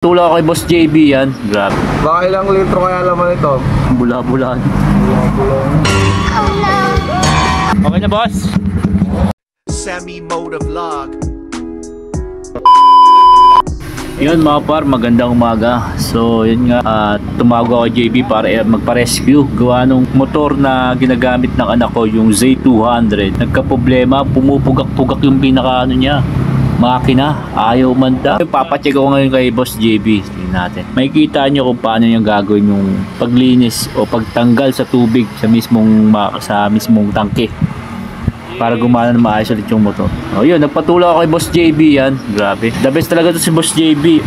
Tula ko kay Boss JB yan. Grabe. Baka ilang litro kaya laman ito? Bula-bulaan. Okay na, boss? Semi-moto vlog. Yun mga par, magandang umaga. So yun nga, tumawag ako kay JB para magpa-rescue. Gawa nung motor na ginagamit ng anak ko, yung Z200. Nagka-problema, pumupugak-pugak yung pinaka niya, makina, ayaw manda. Papacheck ako ngayon kay Boss JB. Tingnan natin. Makikita nyo kung paano yung gagawin yung paglinis o pagtanggal sa tubig sa mismong tangke para gumana na maayos ulit yung motor. O yun, nagpatula ako kay Boss JB yan. Grabe. The best talaga to si Boss JB.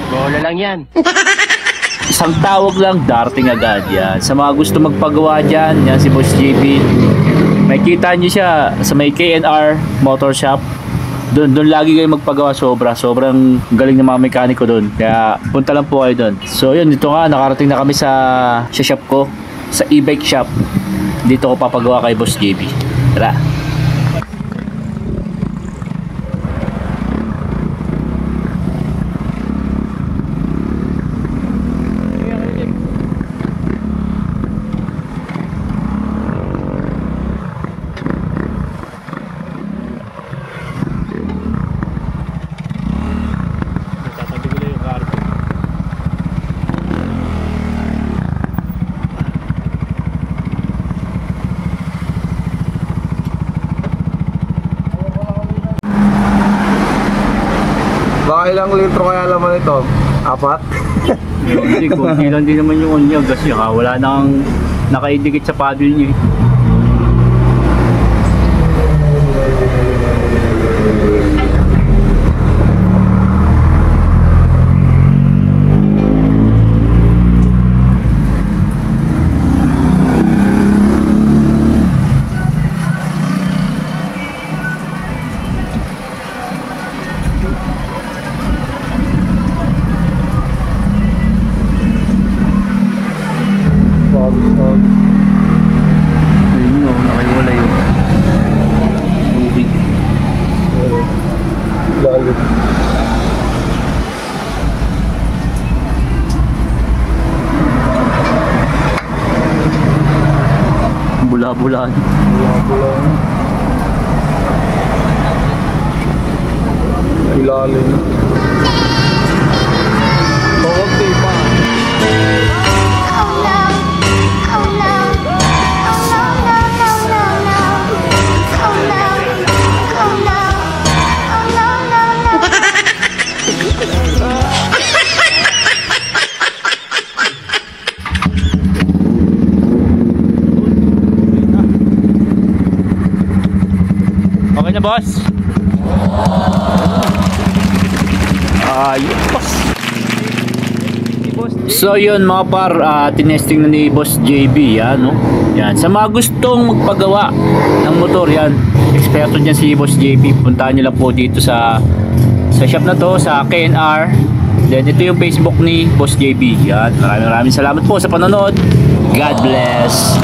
Bola lang yan. Isang tawag lang, darating agad yan. Sa mga gusto magpagawa dyan, yan si Boss JB. Makikita nyo siya sa may KNR Motor Shop. Doon lagi kayo magpagawa, sobrang galing ng mga mekaniko doon. Kaya punta lang po kayo doon. So yun, dito nga nakarating na kami sa shop ko, sa e-bike shop. Dito ko papagawa kay Boss JB. Tara. Baka ilang litro kaya laman ito? 4? Hindi, kunti lang din naman yung unya kasi wala nang nakaidikit sa paddle niya. Ayun o, nakaiwala yun. Tubig. Lalit. Bula-bulaan. Ilalim. Bawag pa. Okay na, boss? Ayos. So yun mga par, tinesting na ni Boss JB yan, no? Yan. Sa mga gustong magpagawa ng motor yan, eksperto dyan si Boss JB. Puntahan nyo lang po dito sa shop na to, sa KNR. Then ito yung Facebook ni Boss JB. Yan. Maraming salamat po sa panonood. God bless.